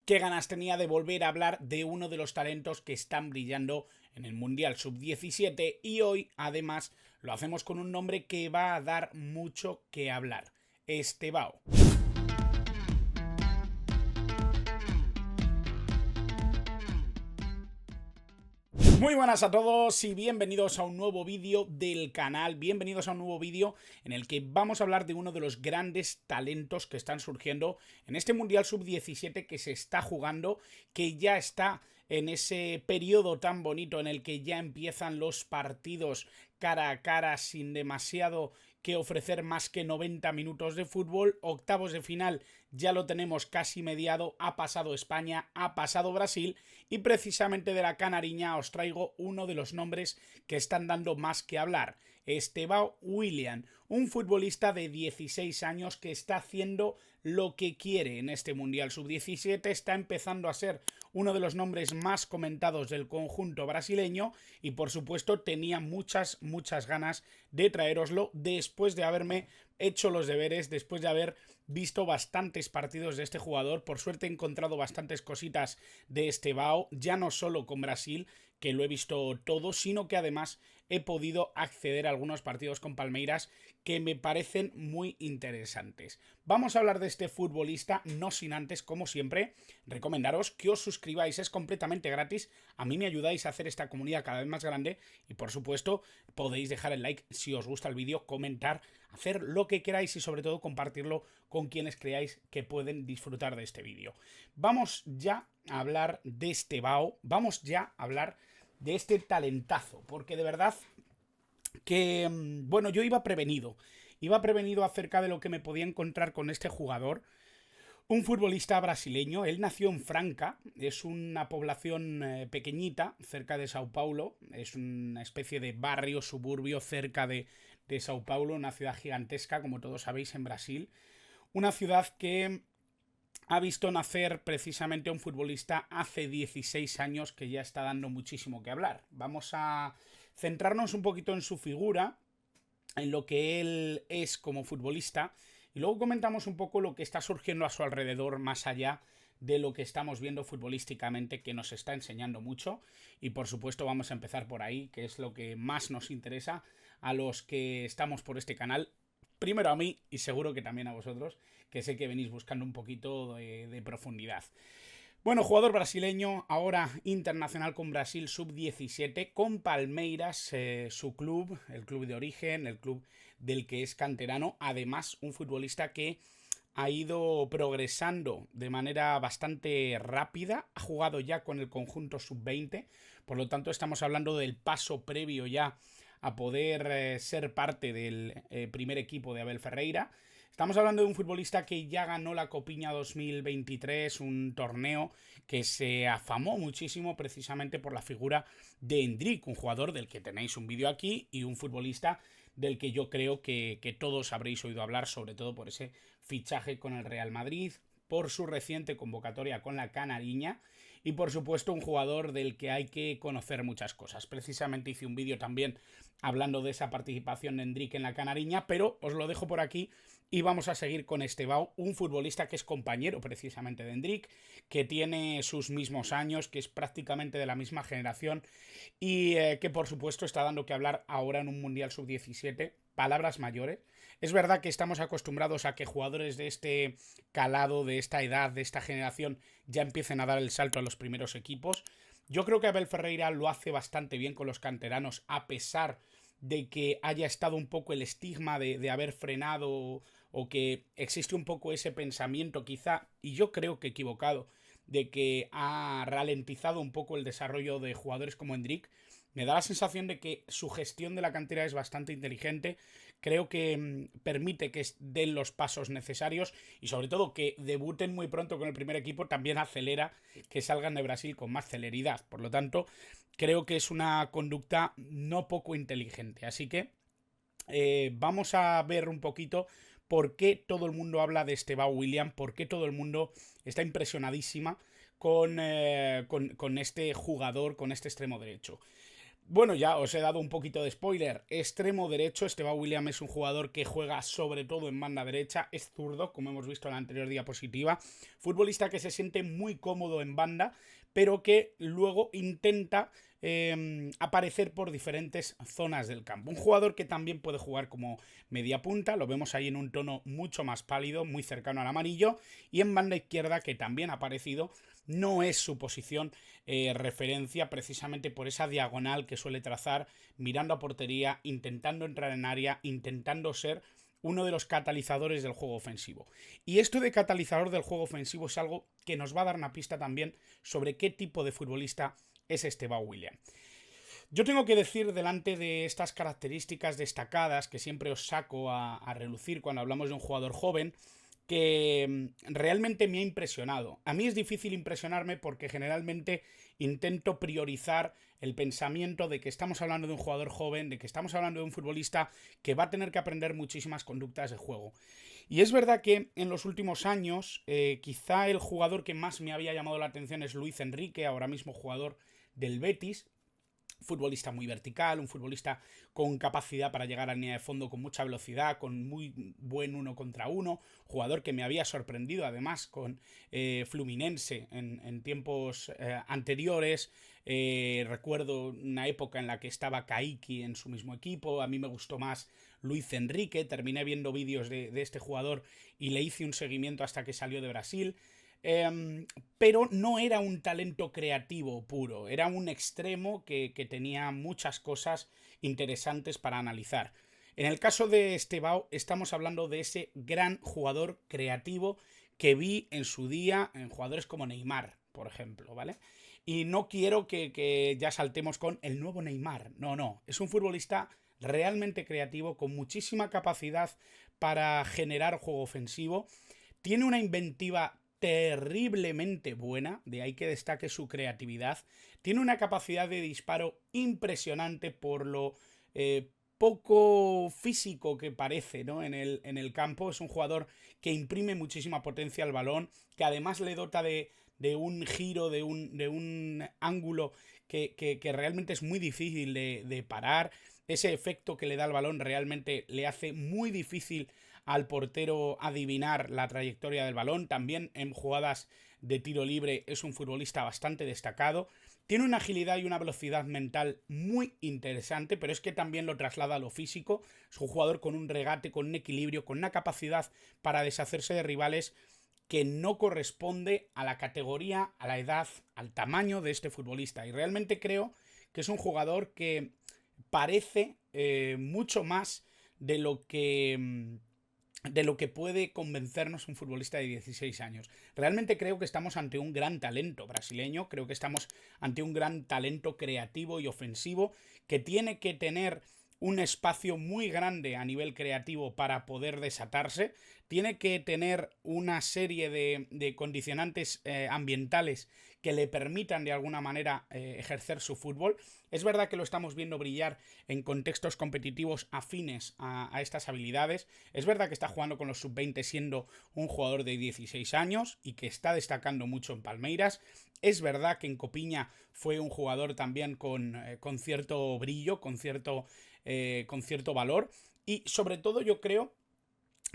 Qué ganas tenía de volver a hablar de uno de los talentos que están brillando en el Mundial Sub-17 y hoy además lo hacemos con un nombre que va a dar mucho que hablar, Estevao. Muy buenas a todos y bienvenidos a un nuevo vídeo del canal, bienvenidos a un nuevo vídeo en el que vamos a hablar de uno de los grandes talentos que están surgiendo en este Mundial Sub-17 que se está jugando, que ya está en ese periodo tan bonito en el que ya empiezan los partidos cara a cara sin demasiado que ofrecer más que 90 minutos de fútbol. Octavos de final ya lo tenemos casi mediado, ha pasado España, ha pasado Brasil y precisamente de la canariña os traigo uno de los nombres que están dando más que hablar. Estevao William, un futbolista de 16 años que está haciendo lo que quiere en este Mundial Sub-17, está empezando a ser uno de los nombres más comentados del conjunto brasileño y por supuesto tenía muchas ganas de traeroslo después de haberme hecho los deberes, después de haber visto bastantes partidos de este jugador. Por suerte he encontrado bastantes cositas de Estevao, ya no solo con Brasil, que lo he visto todo, sino que además he podido acceder a algunos partidos con Palmeiras que me parecen muy interesantes. Vamos a hablar de este futbolista, no sin antes, como siempre, recomendaros que os suscribáis, es completamente gratis, a mí me ayudáis a hacer esta comunidad cada vez más grande y por supuesto podéis dejar el like si os gusta el vídeo, comentar, hacer lo que queráis y sobre todo compartirlo con quienes creáis que pueden disfrutar de este vídeo. Vamos ya a hablar de Estevao, vamos ya a hablar de este talentazo, porque de verdad que, bueno, yo iba prevenido acerca de lo que me podía encontrar con este jugador. Un futbolista brasileño, él nació en Franca, es una población pequeñita, cerca de Sao Paulo, es una especie de barrio, suburbio cerca de Sao Paulo, una ciudad gigantesca, como todos sabéis, en Brasil. Una ciudad que ha visto nacer precisamente a un futbolista hace 16 años que ya está dando muchísimo que hablar. Vamos a centrarnos un poquito en su figura, en lo que él es como futbolista y luego comentamos un poco lo que está surgiendo a su alrededor más allá de lo que estamos viendo futbolísticamente, que nos está enseñando mucho y por supuesto vamos a empezar por ahí, que es lo que más nos interesa a los que estamos por este canal. Primero a mí y seguro que también a vosotros, que sé que venís buscando un poquito de profundidad. Bueno, jugador brasileño, ahora internacional con Brasil Sub-17, con Palmeiras, su club, el club de origen, el club del que es canterano. Además, un futbolista que ha ido progresando de manera bastante rápida, ha jugado ya con el conjunto Sub-20, por lo tanto estamos hablando del paso previo ya a poder ser parte del primer equipo de Abel Ferreira. Estamos hablando de un futbolista que ya ganó la Copiña 2023, un torneo que se afamó muchísimo precisamente por la figura de Endrick, un jugador del que tenéis un vídeo aquí y un futbolista del que yo creo que todos habréis oído hablar, sobre todo por ese fichaje con el Real Madrid, por su reciente convocatoria con la canariña y por supuesto un jugador del que hay que conocer muchas cosas. Precisamente hice un vídeo también hablando de esa participación de Endrick en la canariña, pero os lo dejo por aquí y vamos a seguir con Estevao, un futbolista que es compañero precisamente de Endrick, que tiene sus mismos años, que es prácticamente de la misma generación y que por supuesto está dando que hablar ahora en un Mundial Sub-17, palabras mayores. Es verdad que estamos acostumbrados a que jugadores de este calado, de esta edad, de esta generación, ya empiecen a dar el salto a los primeros equipos. Yo creo que Abel Ferreira lo hace bastante bien con los canteranos, a pesar de que haya estado un poco el estigma de haber frenado o que existe un poco ese pensamiento quizá, y yo creo que equivocado, de que ha ralentizado un poco el desarrollo de jugadores como Endrick. Me da la sensación de que su gestión de la cantera es bastante inteligente. Creo que permite que den los pasos necesarios y sobre todo que debuten muy pronto con el primer equipo también acelera que salgan de Brasil con más celeridad. Por lo tanto, creo que es una conducta no poco inteligente. Así que vamos a ver un poquito por qué todo el mundo habla de Estevao William, por qué todo el mundo está impresionadísima con este jugador, con este extremo derecho. Bueno, ya os he dado un poquito de spoiler. Extremo derecho, Estebao William es un jugador que juega sobre todo en banda derecha, es zurdo, como hemos visto en la anterior diapositiva. Futbolista que se siente muy cómodo en banda, pero que luego intenta aparecer por diferentes zonas del campo. Un jugador que también puede jugar como media punta, lo vemos ahí en un tono mucho más pálido, muy cercano al amarillo, y en banda izquierda, que también ha aparecido, no es su posición referencia, precisamente por esa diagonal que suele trazar, mirando a portería, intentando entrar en área, intentando ser uno de los catalizadores del juego ofensivo. Y esto de catalizador del juego ofensivo es algo que nos va a dar una pista también sobre qué tipo de futbolista es Estebao William. Yo tengo que decir, delante de estas características destacadas que siempre os saco a relucir cuando hablamos de un jugador joven, que realmente me ha impresionado. A mí es difícil impresionarme porque generalmente intento priorizar el pensamiento de que estamos hablando de un jugador joven, de que estamos hablando de un futbolista que va a tener que aprender muchísimas conductas de juego. Y es verdad que en los últimos años, quizá el jugador que más me había llamado la atención es Luis Enrique, ahora mismo jugador del Betis. Futbolista muy vertical, un futbolista con capacidad para llegar a línea de fondo con mucha velocidad, con muy buen uno contra uno, jugador que me había sorprendido además con Fluminense en tiempos anteriores. Recuerdo una época en la que estaba Kaiki en su mismo equipo, a mí me gustó más Luis Enrique, terminé viendo vídeos de este jugador y le hice un seguimiento hasta que salió de Brasil. Pero no era un talento creativo puro, era un extremo que tenía muchas cosas interesantes para analizar. En el caso de Estebao estamos hablando de ese gran jugador creativo que vi en su día en jugadores como Neymar, por ejemplo, ¿vale? Y no quiero que ya saltemos con el nuevo Neymar, no, es un futbolista realmente creativo, con muchísima capacidad para generar juego ofensivo, tiene una inventiva terriblemente buena, de ahí que destaque su creatividad, tiene una capacidad de disparo impresionante por lo poco físico que parece, ¿no? en el campo. Es un jugador que imprime muchísima potencia al balón, que además le dota de un giro, de un ángulo que realmente es muy difícil de parar. Ese efecto que le da el balón realmente le hace muy difícil al portero adivinar la trayectoria del balón. También en jugadas de tiro libre es un futbolista bastante destacado. Tiene una agilidad y una velocidad mental muy interesante, pero es que también lo traslada a lo físico. Es un jugador con un regate, con un equilibrio, con una capacidad para deshacerse de rivales que no corresponde a la categoría, a la edad, al tamaño de este futbolista. Y realmente creo que es un jugador que parece mucho más de lo que puede convencernos un futbolista de 16 años. Realmente creo que estamos ante un gran talento brasileño, creo que estamos ante un gran talento creativo y ofensivo que tiene que tener un espacio muy grande a nivel creativo para poder desatarse, tiene que tener una serie de condicionantes ambientales que le permitan de alguna manera ejercer su fútbol. Es verdad que lo estamos viendo brillar en contextos competitivos afines a estas habilidades. Es verdad que está jugando con los sub-20 siendo un jugador de 16 años y que está destacando mucho en Palmeiras. Es verdad que en Copiña fue un jugador también con cierto brillo, con cierto valor. Y sobre todo yo creo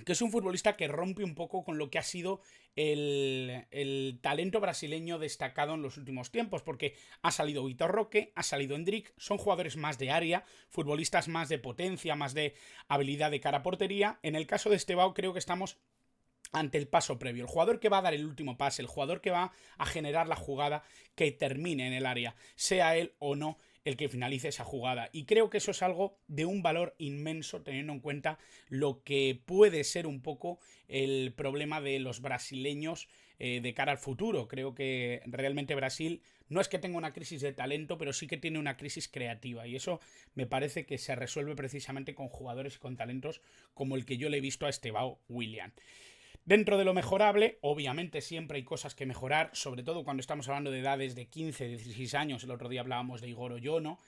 que es un futbolista que rompe un poco con lo que ha sido el talento brasileño destacado en los últimos tiempos, porque ha salido Vitor Roque, ha salido Endrick, son jugadores más de área, futbolistas más de potencia, más de habilidad de cara a portería. En el caso de Estebao creo que estamos ante el paso previo, el jugador que va a dar el último pase, el jugador que va a generar la jugada que termine en el área, sea él o no el que finalice esa jugada. Y creo que eso es algo de un valor inmenso, teniendo en cuenta lo que puede ser un poco el problema de los brasileños de cara al futuro. Creo que realmente Brasil no es que tenga una crisis de talento, pero sí que tiene una crisis creativa. Y eso me parece que se resuelve precisamente con jugadores y con talentos como el que yo le he visto a Estebao William. Dentro de lo mejorable, obviamente siempre hay cosas que mejorar, sobre todo cuando estamos hablando de edades de 15, 16 años. El otro día hablábamos de Igor Oyono.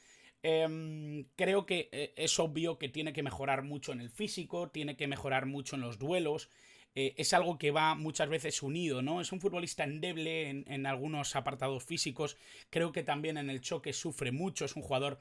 Creo que es obvio que tiene que mejorar mucho en el físico, tiene que mejorar mucho en los duelos. es algo que va muchas veces unido, ¿no? Es un futbolista endeble en algunos apartados físicos, creo que también en el choque sufre mucho, es un jugador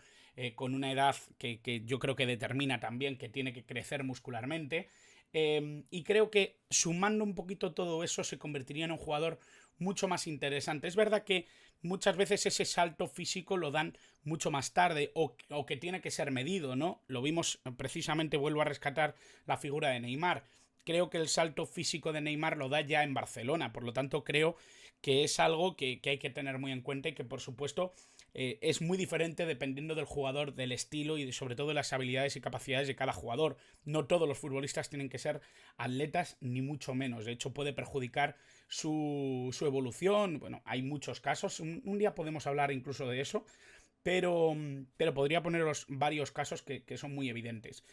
con una edad que yo creo que determina también que tiene que crecer muscularmente. Y creo que sumando un poquito todo eso se convertiría en un jugador mucho más interesante. Es verdad que muchas veces ese salto físico lo dan mucho más tarde o que tiene que ser medido, ¿no? Lo vimos precisamente, vuelvo a rescatar la figura de Neymar. Creo que el salto físico de Neymar lo da ya en Barcelona, por lo tanto creo que es algo que hay que tener muy en cuenta y que por supuesto es muy diferente dependiendo del jugador, del estilo y sobre todo de las habilidades y capacidades de cada jugador. No todos los futbolistas tienen que ser atletas, ni mucho menos. De hecho, puede perjudicar su evolución. Bueno, hay muchos casos. Un día podemos hablar incluso de eso, pero podría poneros varios casos que son muy evidentes.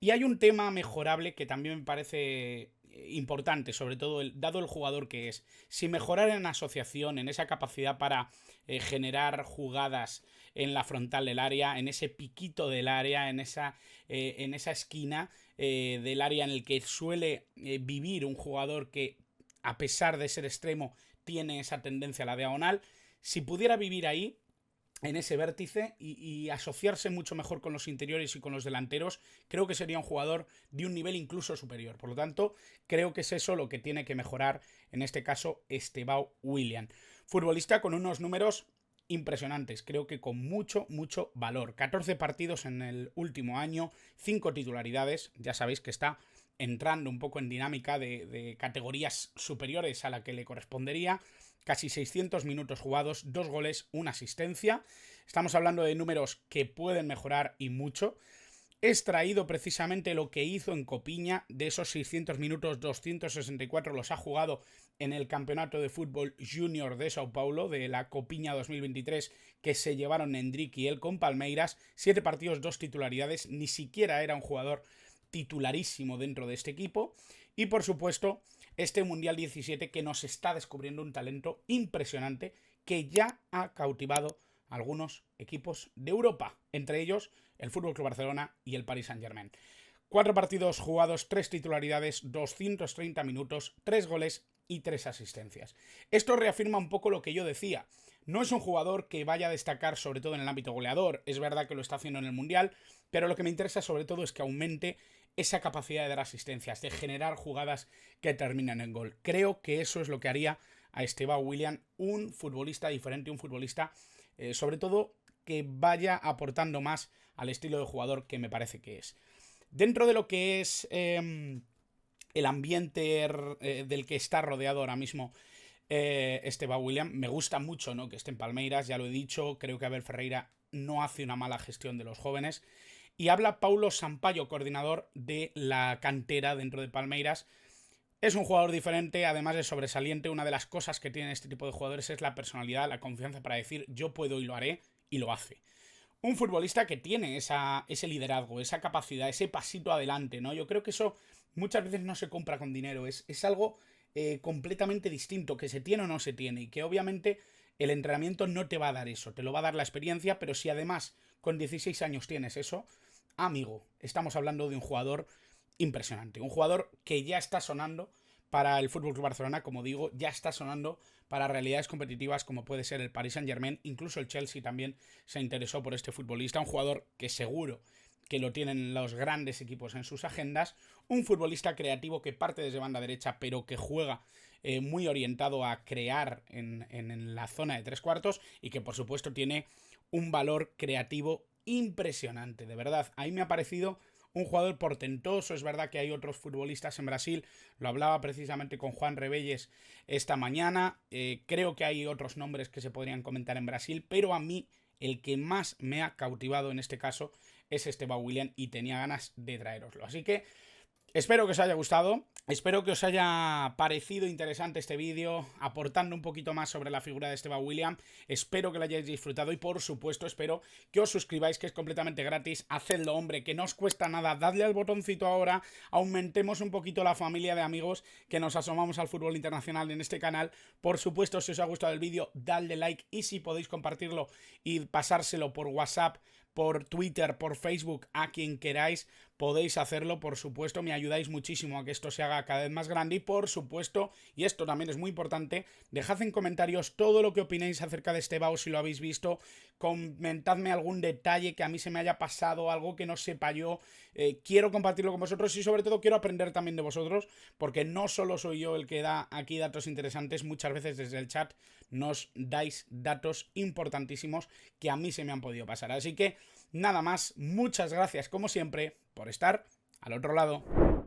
Y hay un tema mejorable que también me parece importante, sobre todo dado el jugador que es. Si mejorar en asociación, en esa capacidad para generar jugadas en la frontal del área, en ese piquito del área, en esa esquina del área en el que suele vivir un jugador que, a pesar de ser extremo, tiene esa tendencia a la diagonal. Si pudiera vivir ahí, en ese vértice y asociarse mucho mejor con los interiores y con los delanteros, creo que sería un jugador de un nivel incluso superior. Por lo tanto, creo que es eso lo que tiene que mejorar, en este caso, Estebao Willian. Futbolista con unos números impresionantes, creo que con mucho valor. 14 partidos en el último año, 5 titularidades, ya sabéis que está entrando un poco en dinámica de categorías superiores a la que le correspondería. Casi 600 minutos jugados, 2 goles, 1 asistencia. Estamos hablando de números que pueden mejorar y mucho. He extraído precisamente lo que hizo en Copiña. De esos 600 minutos, 264 los ha jugado en el Campeonato de Fútbol Júnior de Sao Paulo, de la Copiña 2023, que se llevaron Endrick y él con Palmeiras. 7 partidos, 2 titularidades. Ni siquiera era un jugador titularísimo dentro de este equipo. Y por supuesto, este Mundial 17 que nos está descubriendo un talento impresionante que ya ha cautivado a algunos equipos de Europa, entre ellos el FC Barcelona y el Paris Saint-Germain. 4 partidos jugados, 3 titularidades, 230 minutos, 3 goles y 3 asistencias. Esto reafirma un poco lo que yo decía. No es un jugador que vaya a destacar sobre todo en el ámbito goleador, es verdad que lo está haciendo en el Mundial, pero lo que me interesa sobre todo es que aumente esa capacidad de dar asistencias, de generar jugadas que terminan en gol. Creo que eso es lo que haría a Estebao Willian un futbolista diferente, un futbolista sobre todo que vaya aportando más al estilo de jugador que me parece que es. Dentro de lo que es el ambiente del que está rodeado ahora mismo Estebao Willian, me gusta mucho, ¿no?, que esté en Palmeiras, ya lo he dicho, creo que Abel Ferreira no hace una mala gestión de los jóvenes. Y habla Paulo Sampaio, coordinador de la cantera dentro de Palmeiras. Es un jugador diferente, además de sobresaliente. Una de las cosas que tienen este tipo de jugadores es la personalidad, la confianza para decir yo puedo y lo haré, y lo hace. Un futbolista que tiene ese liderazgo, esa capacidad, ese pasito adelante, ¿no? Yo creo que eso muchas veces no se compra con dinero, es algo completamente distinto, que se tiene o no se tiene, y que obviamente el entrenamiento no te va a dar eso, te lo va a dar la experiencia, pero si además con 16 años tienes eso, amigo, estamos hablando de un jugador impresionante, un jugador que ya está sonando para el FC Barcelona, como digo, ya está sonando para realidades competitivas como puede ser el Paris Saint-Germain, incluso el Chelsea también se interesó por este futbolista, un jugador que seguro que lo tienen los grandes equipos en sus agendas, un futbolista creativo que parte desde banda derecha pero que juega muy orientado a crear en la zona de 3/4 y que por supuesto tiene un valor creativo impresionante, de verdad. Ahí me ha parecido un jugador portentoso. Es verdad que hay otros futbolistas en Brasil, lo hablaba precisamente con Juan Rebelles esta mañana, creo que hay otros nombres que se podrían comentar en Brasil, pero a mí el que más me ha cautivado en este caso es Estebao Willian y tenía ganas de traeroslo. Así que espero que os haya gustado, espero que os haya parecido interesante este vídeo, aportando un poquito más sobre la figura de Estebao Willian. Espero que lo hayáis disfrutado y por supuesto espero que os suscribáis, que es completamente gratis. Hacedlo, hombre, que no os cuesta nada, dadle al botoncito ahora, aumentemos un poquito la familia de amigos que nos asomamos al fútbol internacional en este canal. Por supuesto, si os ha gustado el vídeo, dadle like y si podéis compartirlo y pasárselo por WhatsApp, por Twitter, por Facebook, a quien queráis, podéis hacerlo, por supuesto, me ayudáis muchísimo a que esto se haga cada vez más grande y por supuesto, y esto también es muy importante, dejad en comentarios todo lo que opinéis acerca de este BAO si lo habéis visto, comentadme algún detalle que a mí se me haya pasado, algo que no sepa yo, quiero compartirlo con vosotros y sobre todo quiero aprender también de vosotros, porque no solo soy yo el que da aquí datos interesantes, muchas veces desde el chat nos dais datos importantísimos que a mí se me han podido pasar, así que nada más, muchas gracias como siempre por estar al otro lado.